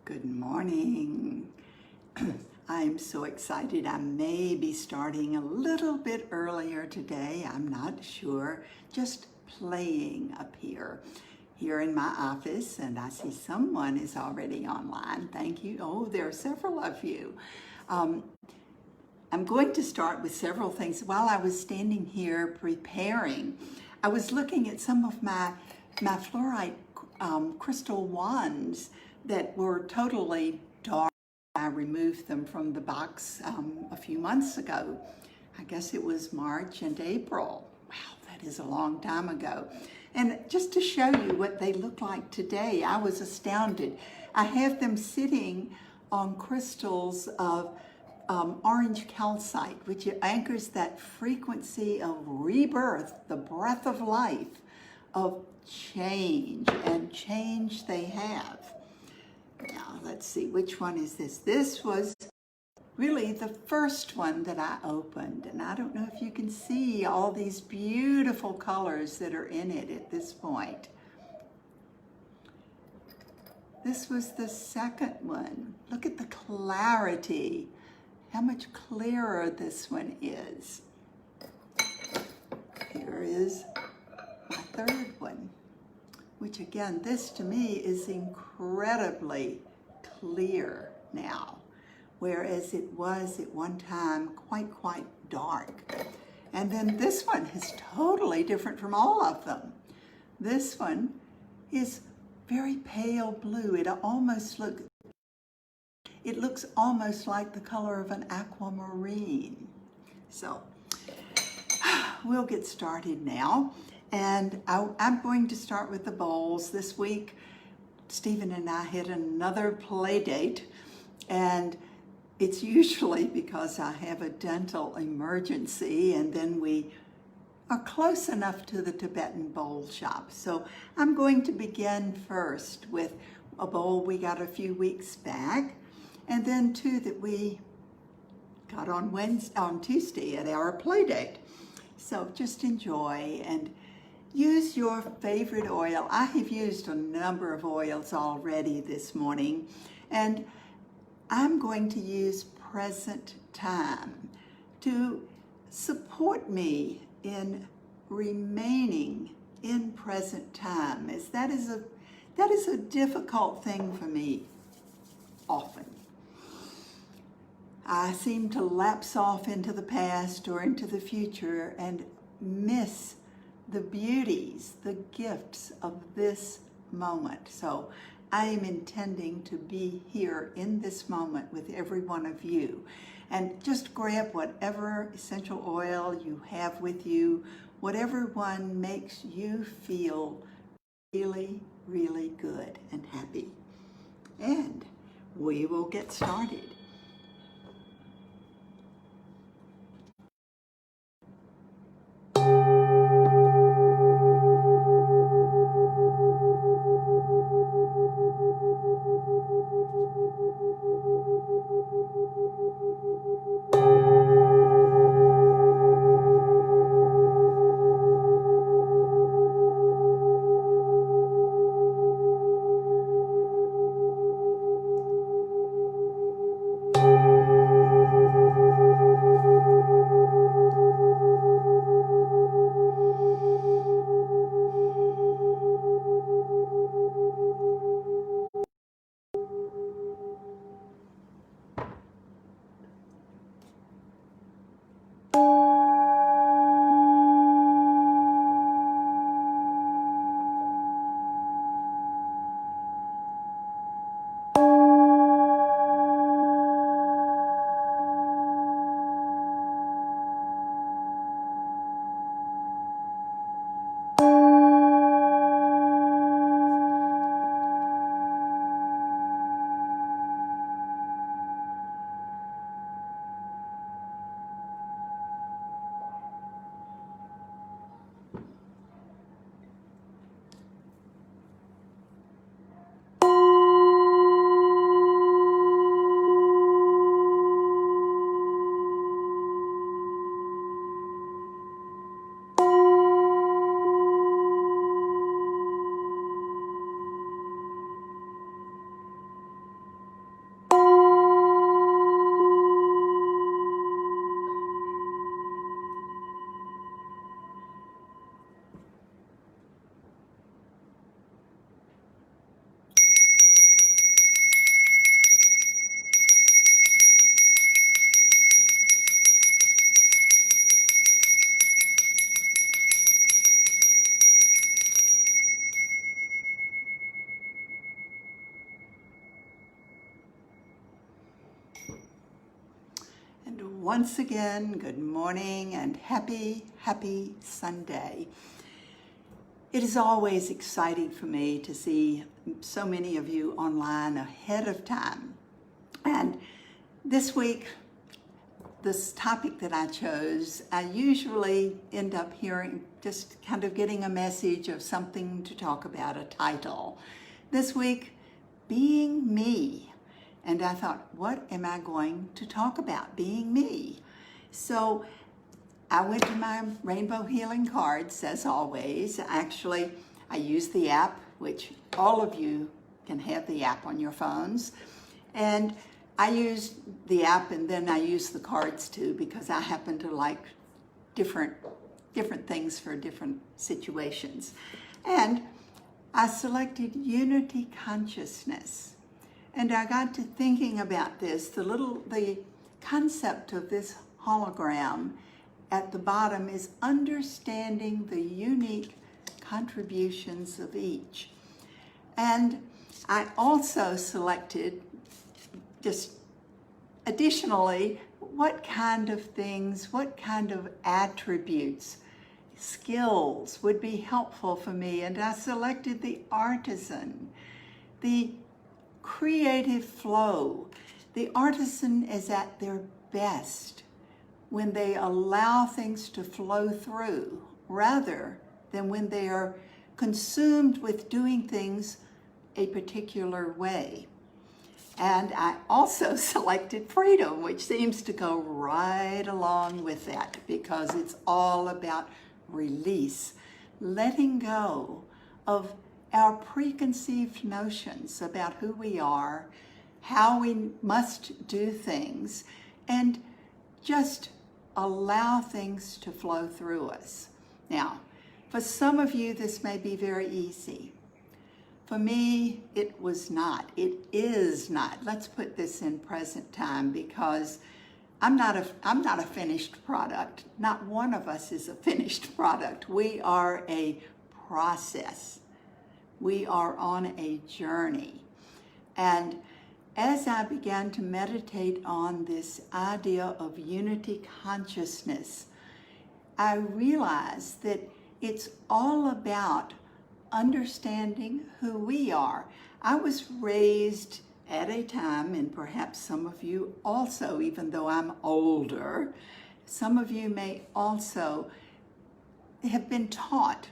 Good morning. I'm so excited. I may be starting a little bit earlier today. I'm not sure. Just playing up here in my office, and I see someone is already online. Thank you. Oh, there are several of you. I'm going to start with several things. While I was standing here preparing, I was looking at some of my fluorite crystal wands that were totally dark. I removed them from the box a few months ago. I guess it was March and April. Wow, that is a long time ago. And just to show you what they look like today, I was astounded. I have them sitting on crystals of orange calcite, which anchors that frequency of rebirth, the breath of life, of change, and change they have. Now, let's see, which one is this? This was really the first one that I opened, and I don't know if you can see all these beautiful colors that are in it at this point. This was the second one. Look at the clarity, how much clearer this one is. Here is my third one, which again, this to me is incredibly clear now, whereas it was at one time quite dark. And then this one is totally different from all of them. This one is very pale blue. It looks almost like the color of an aquamarine. So we'll get started now. And I'm going to start with the bowls. This week, Stephen and I had another play date, and it's usually because I have a dental emergency, and then we are close enough to the Tibetan bowl shop. So I'm going to begin first with a bowl we got a few weeks back, and then two that we got on Tuesday at our play date. So just enjoy and use your favorite oil. I have used a number of oils already this morning, and I'm going to use present time to support me in remaining in present time, as that is a difficult thing for me often. I seem to lapse off into the past or into the future and miss the beauties, the gifts of this moment. So I am intending to be here in this moment with every one of you. And just grab whatever essential oil you have with you, whatever one makes you feel really, really good and happy. And we will get started. once again, good morning and happy Sunday. It is always exciting for me to see so many of you online ahead of time. And this week, this topic that I chose, I usually end up hearing, just kind of getting a message of something to talk about, a title. This week, being me. And I thought, what am I going to talk about? Being me. So I went to my Rainbow Healing Cards, as always. Actually, I use the app, which all of you can have the app on your phones. And I use the app and then I use the cards too, because I happen to like different things for different situations. And I selected Unity Consciousness. And I got to thinking about this. The concept of this hologram at the bottom is understanding the unique contributions of each. And I also selected, just additionally, what kind of things, what kind of attributes, skills would be helpful for me. And I selected the artisan, the creative flow. The artisan is at their best when they allow things to flow through rather than when they are consumed with doing things a particular way. And I also selected freedom, which seems to go right along with that because it's all about release, letting go of our preconceived notions about who we are, how we must do things, and just allow things to flow through us. Now, for some of you, this may be very easy. For me, it was not. It is not. Let's put this in present time because I'm not a finished product. Not one of us is a finished product. We are a process. We are on a journey. And as I began to meditate on this idea of unity consciousness, I realized that it's all about understanding who we are. I was raised at a time, and perhaps some of you also, even though I'm older, some of you may also have been taught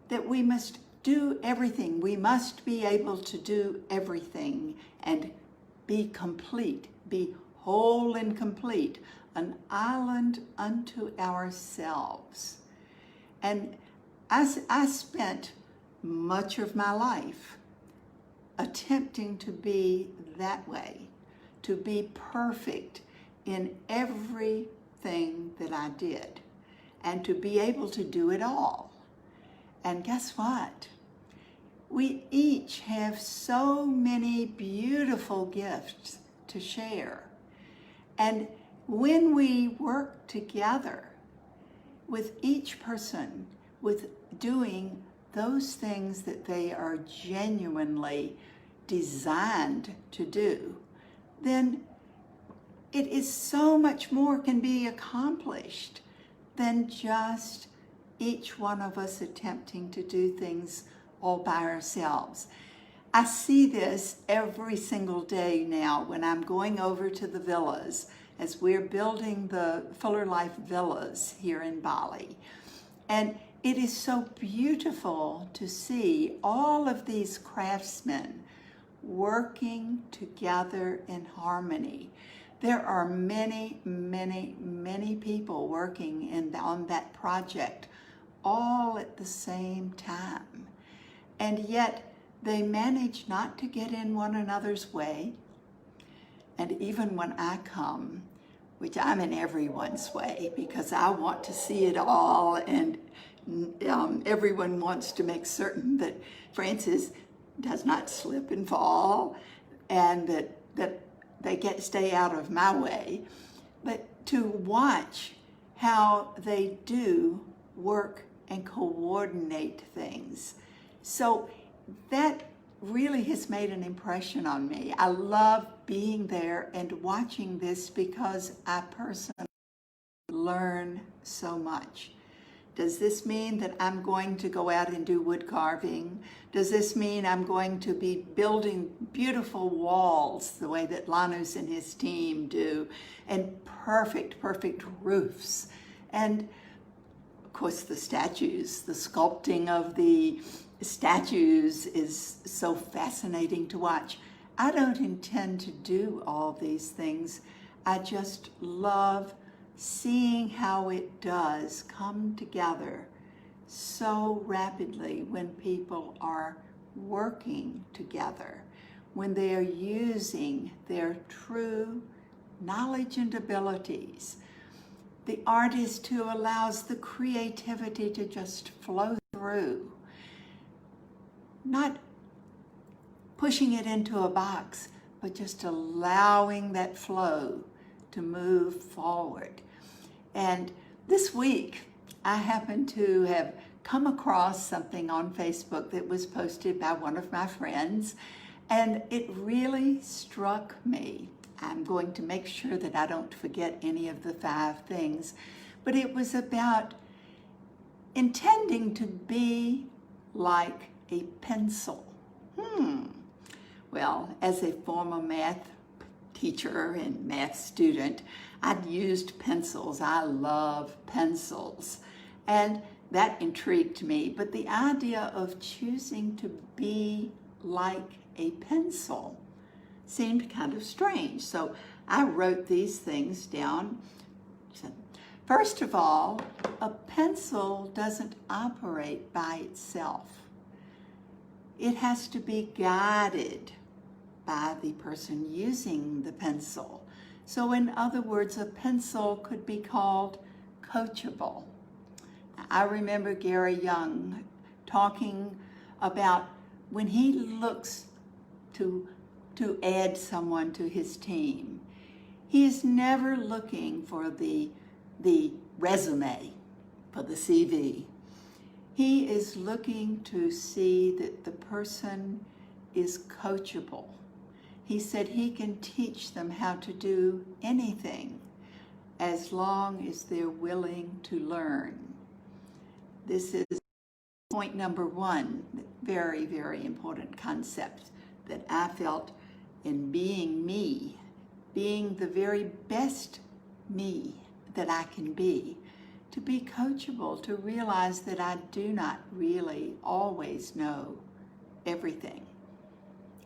that we must do everything. We must be able to do everything and be complete, be whole and complete, an island unto ourselves. And I spent much of my life attempting to be that way, to be perfect in everything that I did, and to be able to do it all. And guess what? We each have so many beautiful gifts to share. And when we work together with each person, with doing those things that they are genuinely designed to do, then it is so much more can be accomplished than just each one of us attempting to do things all by ourselves. I see this every single day now when I'm going over to the villas as we're building the Fuller Life villas here in Bali. And it is so beautiful to see all of these craftsmen working together in harmony. There are many, many, many people working on that project all at the same time. And yet they manage not to get in one another's way. And even when I come, which I'm in everyone's way because I want to see it all, and everyone wants to make certain that Francis does not slip and fall and that they stay out of my way. But to watch how they do work and coordinate things. So that really has made an impression on me. I love being there and watching this because I personally learn so much. Does this mean that I'm going to go out and do wood carving? Does this mean I'm going to be building beautiful walls the way that Lanus and his team do, and perfect roofs? And of course the statues, the sculpting of the statues is so fascinating to watch. I don't intend to do all these things. I just love seeing how it does come together so rapidly when people are working together, when they are using their true knowledge and abilities. The artist who allows the creativity to just flow through, not pushing it into a box, but just allowing that flow to move forward. And this week, I happened to have come across something on Facebook that was posted by one of my friends, and it really struck me. I'm going to make sure that I don't forget any of the 5 things, but it was about intending to be like a pencil. Well, as a former math teacher and math student, I'd used pencils. I love pencils. And that intrigued me. But the idea of choosing to be like a pencil seemed kind of strange. So I wrote these things down. First of all, a pencil doesn't operate by itself. It has to be guided by the person using the pencil. So in other words, a pencil could be called coachable. I remember Gary Young talking about when he looks to add someone to his team, he is never looking for the resume, for the CV. He is looking to see that the person is coachable. He said he can teach them how to do anything as long as they're willing to learn. This is point number 1, very, very important concept that I felt in being me, being the very best me that I can be, to be coachable, to realize that I do not really always know everything.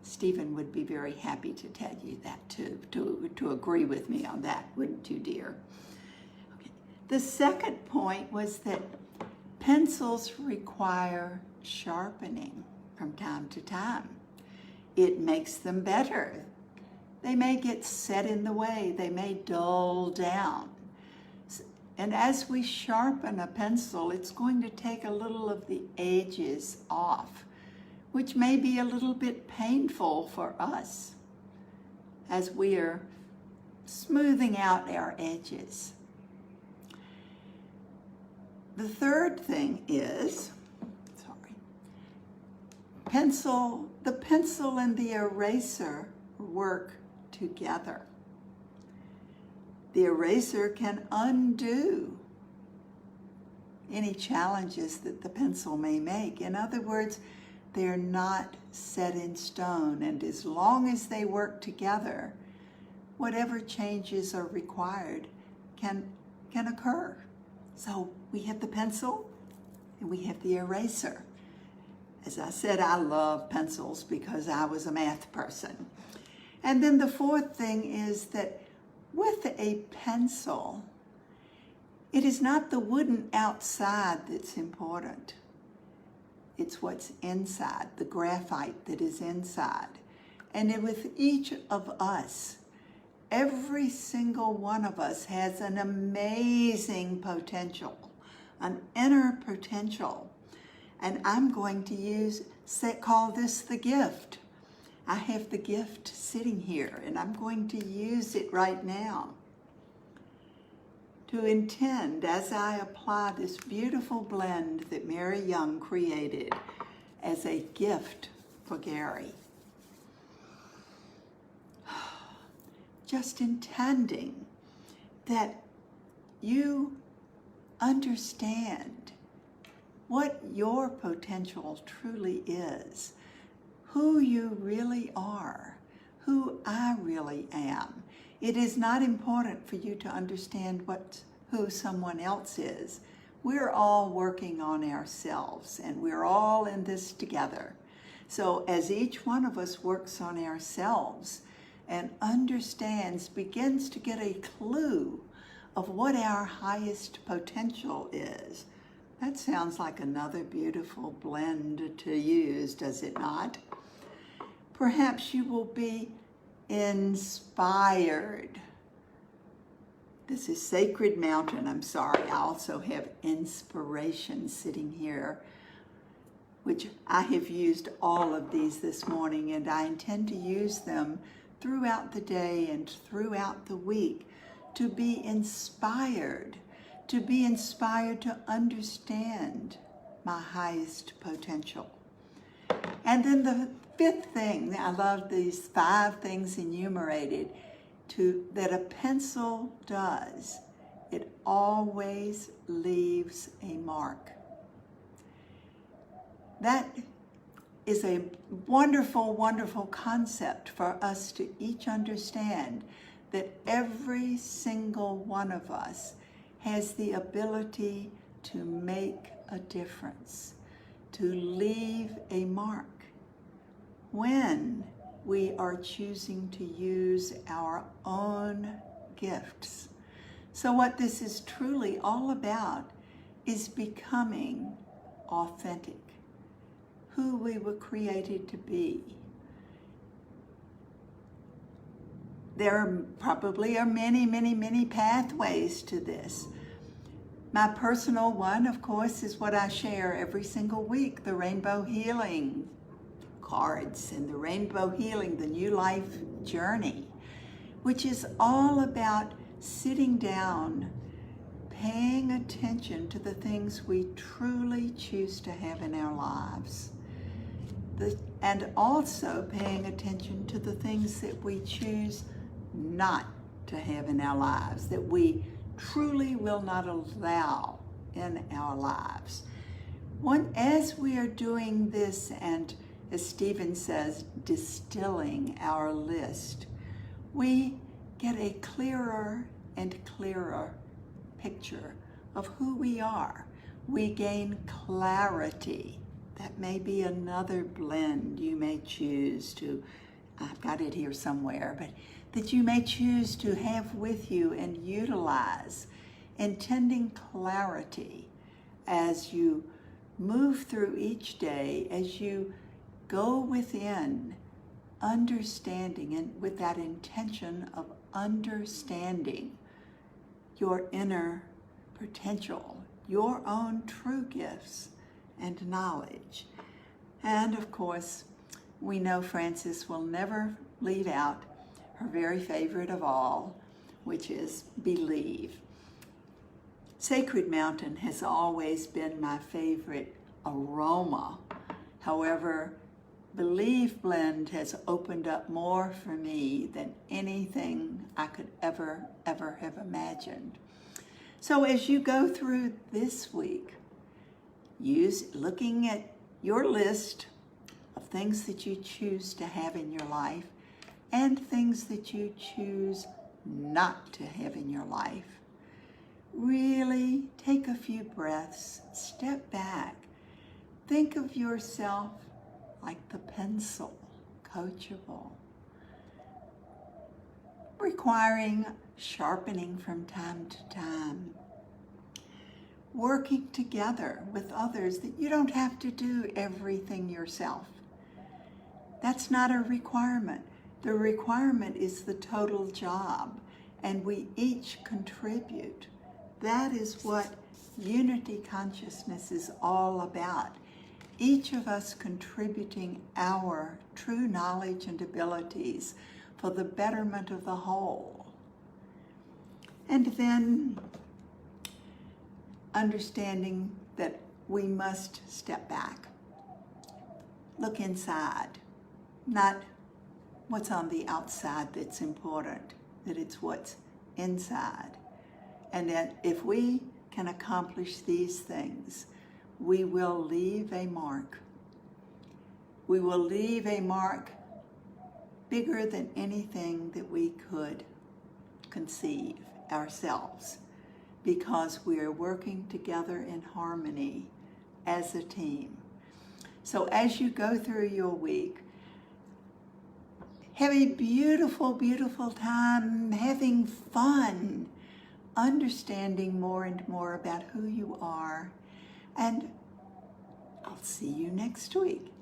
Stephen would be very happy to tell you that too, to agree with me on that, wouldn't you, dear? Okay. The second point was that pencils require sharpening from time to time. It makes them better. They may get set in the way, they may dull down. And as we sharpen a pencil, it's going to take a little of the edges off, which may be a little bit painful for us as we are smoothing out our edges. The third thing is, the pencil and the eraser work together. The eraser can undo any challenges that the pencil may make. In other words, they're not set in stone, and as long as they work together, whatever changes are required can occur. So we have the pencil and we have the eraser. As I said, I love pencils because I was a math person. And then the fourth thing is that with a pencil, it is not the wooden outside that's important. It's what's inside, the graphite that is inside. And with each of us, every single one of us has an amazing potential, an inner potential. And I'm going to call this the gift. I have the gift sitting here, and I'm going to use it right now to intend, as I apply this beautiful blend that Mary Young created as a gift for Gary. just intending that you understand what your potential truly is, who you really are, who I really am. It is not important for you to understand who someone else is. We're all working on ourselves, and we're all in this together. So as each one of us works on ourselves and understands, begins to get a clue of what our highest potential is. That sounds like another beautiful blend to use, does it not? Perhaps you will be inspired. This is Sacred Mountain. I'm sorry, I also have inspiration sitting here, which I have used all of these this morning, and I intend to use them throughout the day and throughout the week to be inspired to understand my highest potential. And then the fifth thing, I love these 5 things enumerated, that a pencil does, it always leaves a mark. That is a wonderful, wonderful concept for us to each understand, that every single one of us has the ability to make a difference, to leave a mark when we are choosing to use our own gifts. So what this is truly all about is becoming authentic, who we were created to be. There probably are many, many, many pathways to this. My personal one, of course, is what I share every single week, the Rainbow Healing cards and the Rainbow Healing, the New Life Journey, which is all about sitting down, paying attention to the things we truly choose to have in our lives. And also paying attention to the things that we choose not to have in our lives, that we truly will not allow in our lives. As we are doing this, and as Stephen says, distilling our list, we get a clearer and clearer picture of who we are. We gain clarity. That may be another blend you may choose to, I've got it here somewhere, but that you may choose to have with you and utilize, intending clarity as you move through each day, as you go within, understanding, and with that intention of understanding your inner potential, your own true gifts and knowledge. And of course, we know Frances will never leave out her very favorite of all, which is believe. Sacred Mountain has always been my favorite aroma. However, Believe blend has opened up more for me than anything I could ever have imagined. So as you go through this week, looking at your list of things that you choose to have in your life and things that you choose not to have in your life, really take a few breaths, step back, think of yourself like the pencil, coachable, requiring sharpening from time to time, working together with others, that you don't have to do everything yourself. That's not a requirement. The requirement is the total job, and we each contribute. That is what unity consciousness is all about. Each of us contributing our true knowledge and abilities for the betterment of the whole. And then understanding that we must step back, look inside, not what's on the outside that's important. that it's what's inside. And that if we can accomplish these things, we will leave a mark. We will leave a mark bigger than anything that we could conceive ourselves, because we are working together in harmony as a team. So as you go through your week, have a beautiful, beautiful time having fun, understanding more and more about who you are. And I'll see you next week.